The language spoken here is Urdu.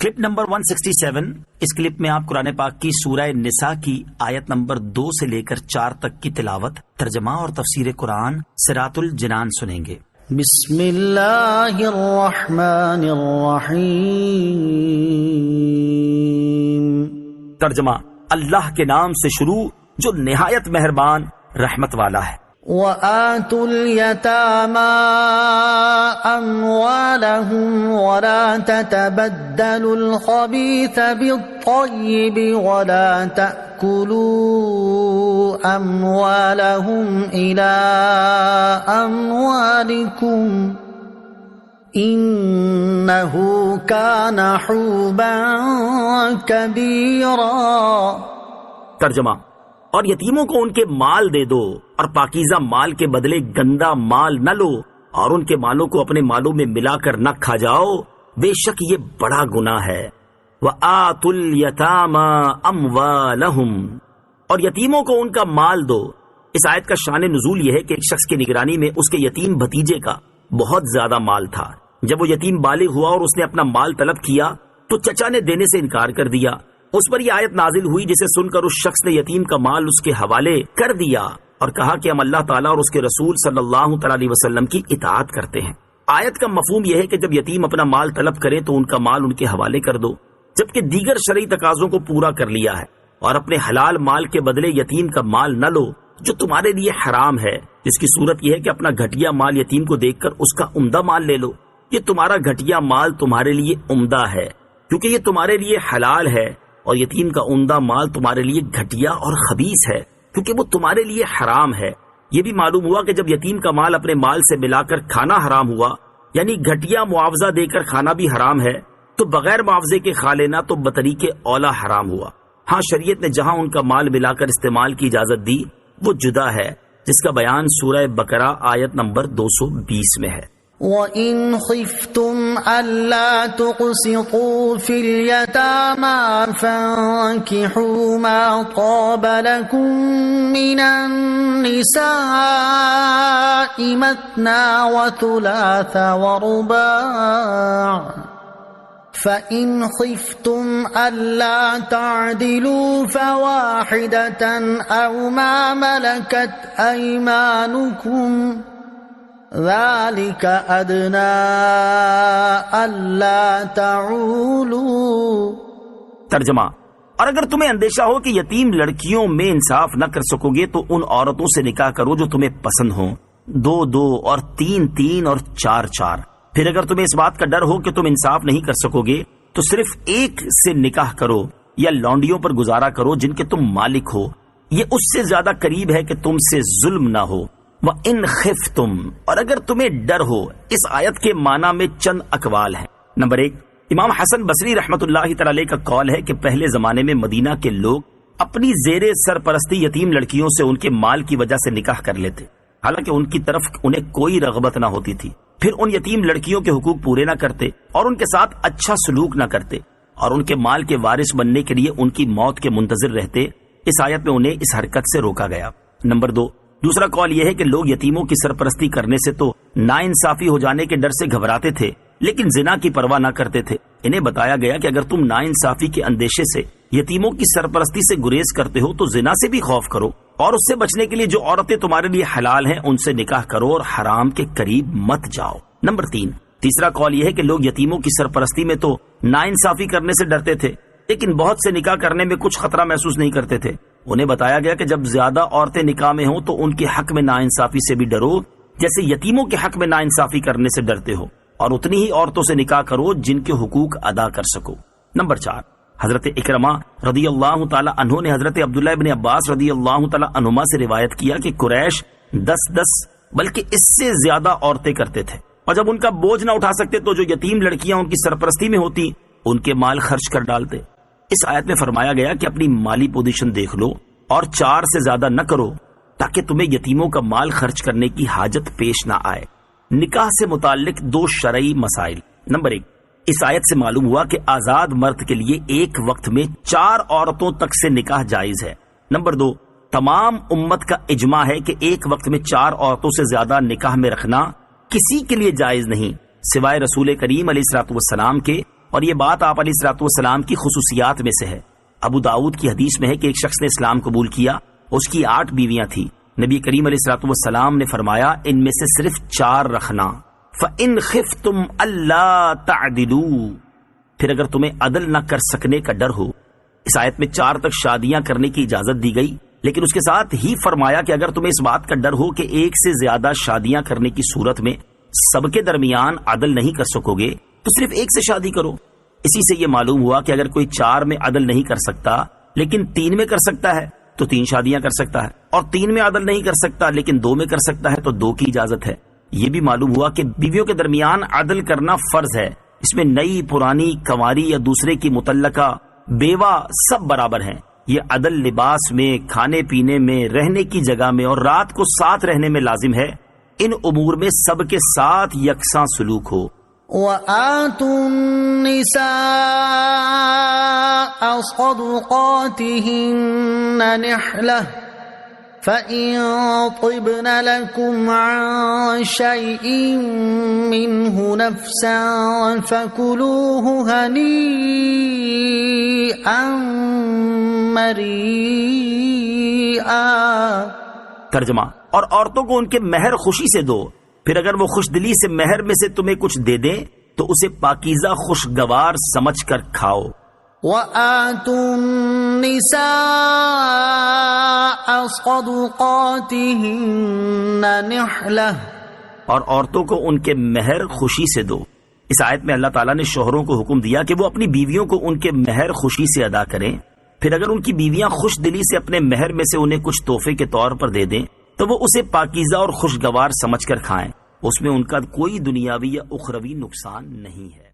Clip number 167. اس کلپ میں آپ قرآن پاک کی سورہ نساء کی آیت نمبر 2 سے لے کر 4 تک کی تلاوت، ترجمہ اور تفسیر قرآن صراط الجنان سنیں گے. بسم اللہ الرحمن الرحیم. ترجمہ: اللہ کے نام سے شروع جو نہایت مہربان رحمت والا ہے. وَآتُوا الْيَتَامَى أَمْوَالَهُمْ وَلَا تَتَبَدَّلُوا الْخَبِيثَ بِالطَّيِّبِ وَلَا تَأْكُلُوا أَمْوَالَهُمْ إِلَىٰ أَمْوَالِكُمْ إِنَّهُ كَانَ حُوبًا كَبِيرًا. ترجمہ: اور یتیموں کو ان کے مال دے دو اور پاکیزہ مال کے بدلے گندا مال نہ لو، اور ان کے مالوں کو اپنے مالوں میں ملا کر نہ کھا جاؤ، بے شک یہ بڑا گناہ ہے. وَآتُوا الْيَتَامَى أَمْوَالَهُمْ، اور یتیموں کو ان کا مال دو. اس آیت کا شان نزول یہ ہے کہ ایک شخص کی نگرانی میں اس کے یتیم بھتیجے کا بہت زیادہ مال تھا. جب وہ یتیم بالغ ہوا اور اس نے اپنا مال طلب کیا تو چچا نے دینے سے انکار کر دیا. اس پر یہ آیت نازل ہوئی جسے سن کر اس شخص نے یتیم کا مال اس کے حوالے کر دیا اور کہا کہ ہم اللہ تعالیٰ اور اس کے رسول صلی اللہ تعالی علیہ وسلم کی اطاعت کرتے ہیں. آیت کا مفہوم یہ ہے کہ جب یتیم اپنا مال طلب کرے تو ان کا مال ان کے حوالے کر دو، جبکہ دیگر شرعی تقاضوں کو پورا کر لیا ہے، اور اپنے حلال مال کے بدلے یتیم کا مال نہ لو جو تمہارے لیے حرام ہے، جس کی صورت یہ ہے کہ اپنا گھٹیا مال یتیم کو دیکھ کر اس کا عمدہ مال لے لو. یہ تمہارا گھٹیا مال تمہارے لیے عمدہ ہے کیونکہ یہ تمہارے لیے حلال ہے، اور یتیم کا عمدہ مال تمہارے لیے گھٹیا اور خبیث ہے کیونکہ وہ تمہارے لیے حرام ہے. یہ بھی معلوم ہوا کہ جب یتیم کا مال اپنے مال سے ملا کر کھانا حرام ہوا، یعنی گھٹیا معاوضہ دے کر کھانا بھی حرام ہے، تو بغیر معاوضے کے کھا لینا تو بطریق اولا حرام ہوا. ہاں، شریعت نے جہاں ان کا مال ملا کر استعمال کی اجازت دی وہ جدا ہے، جس کا بیان سورہ بقرہ آیت نمبر 220 میں ہے. وَإِنْ خِفْتُمْ أَلَّا تُقْسِطُوا فِي الْيَتَامَى فَانكِحُوا مَا طَابَ لَكُم مِّنَ النِّسَاءِ مَثْنَىٰ وَثُلَاثَ وَرُبَاعَ فَإِنْ خِفْتُمْ أَلَّا تَعْدِلُوا فَوَاحِدَةً أَوْ مَا مَلَكَتْ أَيْمَانُكُمْ ذَلِكَ أَدْنَىٰ أَلَّا تَعُولُوا. ترجمہ: اور اگر تمہیں اندیشہ ہو کہ یتیم لڑکیوں میں انصاف نہ کر سکو گے تو ان عورتوں سے نکاح کرو جو تمہیں پسند ہوں، 2 اور 3 اور 4. پھر اگر تمہیں اس بات کا ڈر ہو کہ تم انصاف نہیں کر سکو گے تو صرف ایک سے نکاح کرو یا لونڈیوں پر گزارا کرو جن کے تم مالک ہو، یہ اس سے زیادہ قریب ہے کہ تم سے ظلم نہ ہو. وَإِنْ خِفْتُمْ، اور اگر تمہیں ڈر ہو. اس آیت کے معنی میں چند اقوال ہیں. نمبر 1، امام حسن بصری رحمۃ اللہ تعالی کا قول ہے کہ پہلے زمانے میں مدینہ کے لوگ اپنی زیر سرپرستی یتیم لڑکیوں سے ان کے مال کی وجہ سے نکاح کر لیتے، حالانکہ ان کی طرف انہیں کوئی رغبت نہ ہوتی تھی. پھر ان یتیم لڑکیوں کے حقوق پورے نہ کرتے اور ان کے ساتھ اچھا سلوک نہ کرتے، اور ان کے مال کے وارث بننے کے لیے ان کی موت کے منتظر رہتے. اس آیت میں انہیں اس حرکت سے روکا گیا. نمبر 2، دوسرا قول یہ ہے کہ لوگ یتیموں کی سرپرستی کرنے سے تو ناانصافی ہو جانے کے ڈر سے گھبراتے تھے لیکن زنا کی پرواہ نہ کرتے تھے. انہیں بتایا گیا کہ اگر تم ناانصافی کے اندیشے سے یتیموں کی سرپرستی سے گریز کرتے ہو تو زنا سے بھی خوف کرو، اور اس سے بچنے کے لیے جو عورتیں تمہارے لیے حلال ہیں ان سے نکاح کرو اور حرام کے قریب مت جاؤ. نمبر 3، تیسرا قول یہ ہے کہ لوگ یتیموں کی سرپرستی میں تو ناانصافی کرنے سے ڈرتے تھے لیکن بہت سے نکاح کرنے میں کچھ خطرہ محسوس نہیں کرتے تھے. انہیں بتایا گیا کہ جب زیادہ عورتیں نکاح میں ہوں تو ان کے حق میں ناانصافی سے بھی ڈرو جیسے یتیموں کے حق میں ناانصافی کرنے سے ڈرتے ہو، اور اتنی ہی عورتوں سے نکاح کرو جن کے حقوق ادا کر سکو. نمبر 4، حضرت اکرمہ رضی اللہ تعالی عنہ نے حضرت عبداللہ ابن عباس رضی اللہ تعالی عنہما سے روایت کیا کہ قریش 10 بلکہ اس سے زیادہ عورتیں کرتے تھے، اور جب ان کا بوجھ نہ اٹھا سکتے تو جو یتیم لڑکیاں ان کی سرپرستی میں ہوتی ان کے مال خرچ کر ڈالتے. اس آیت میں فرمایا گیا کہ اپنی مالی پوزیشن دیکھ لو اور 4 سے زیادہ نہ کرو تاکہ تمہیں یتیموں کا مال خرچ کرنے کی حاجت پیش نہ آئے. نکاح سے متعلق 2 شرعی مسائل. نمبر 1، اس آیت سے معلوم ہوا کہ آزاد مرد کے لیے ایک وقت میں 4 عورتوں تک سے نکاح جائز ہے. نمبر 2، تمام امت کا اجماع ہے کہ ایک وقت میں 4 عورتوں سے زیادہ نکاح میں رکھنا کسی کے لیے جائز نہیں سوائے رسول کریم علیہ الصلوۃ والسلام کے اور یہ بات آپ علیہ الصلوۃ والسلام کی خصوصیات میں سے ہے۔ ابو داؤد کی حدیث میں ہے کہ ایک شخص نے اسلام قبول کیا، اس کی 8 بیویاں تھیں۔ نبی کریم علیہ الصلوۃ والسلام نے فرمایا ان میں سے صرف 4 رکھنا۔ فَإِنْ خِفْتُمْ أَلَّا تَعْدِلُوا، پھر اگر تمہیں عدل نہ کر سکنے کا ڈر ہو۔ اس آیت میں 4 تک شادیاں کرنے کی اجازت دی گئی، لیکن اس کے ساتھ ہی فرمایا کہ اگر تمہیں اس بات کا ڈر ہو کہ ایک سے زیادہ شادیاں کرنے کی صورت میں سب کے درمیان عدل نہیں کر سکو گے تو صرف ایک سے شادی کرو۔ اسی سے یہ معلوم ہوا کہ اگر کوئی 4 میں عدل نہیں کر سکتا لیکن 3 میں کر سکتا ہے تو 3 شادیاں کر سکتا ہے، اور 3 میں عدل نہیں کر سکتا لیکن 2 میں کر سکتا ہے تو 2 کی اجازت ہے۔ یہ بھی معلوم ہوا کہ بیویوں کے درمیان عدل کرنا فرض ہے، اس میں نئی، پرانی، کنواری یا دوسرے کی متعلقہ، بیوہ سب برابر ہیں۔ یہ عدل لباس میں، کھانے پینے میں، رہنے کی جگہ میں اور رات کو ساتھ رہنے میں لازم ہے۔ ان امور میں سب کے ساتھ یکساں سلوک ہو۔ وَآتُوا النِّسَاءَ صَدُقَاتِهِنَّ نِحْلَةً فَإِن طِبْنَ لَكُمْ عَن شَيْءٍ مِّنْهُ نَفْسًا فَكُلُوهُ هَنِيئًا مَرِيئًا۔ ترجمہ، اور عورتوں کو ان کے مہر خوشی سے دو، پھر اگر وہ خوش دلی سے مہر میں سے تمہیں کچھ دے دیں تو اسے پاکیزہ خوشگوار سمجھ کر کھاؤ۔ وَآتُوا النِّسَاءَ صَدُقَاتِهِنَّ نِحْلَةً، اور عورتوں کو ان کے مہر خوشی سے دو۔ اس آیت میں اللہ تعالیٰ نے شوہروں کو حکم دیا کہ وہ اپنی بیویوں کو ان کے مہر خوشی سے ادا کریں، پھر اگر ان کی بیویاں خوش دلی سے اپنے مہر میں سے انہیں کچھ تحفے کے طور پر دے دیں تو وہ اسے پاکیزہ اور خوشگوار سمجھ کر کھائیں، اس میں ان کا کوئی دنیاوی یا اخروی نقصان نہیں ہے۔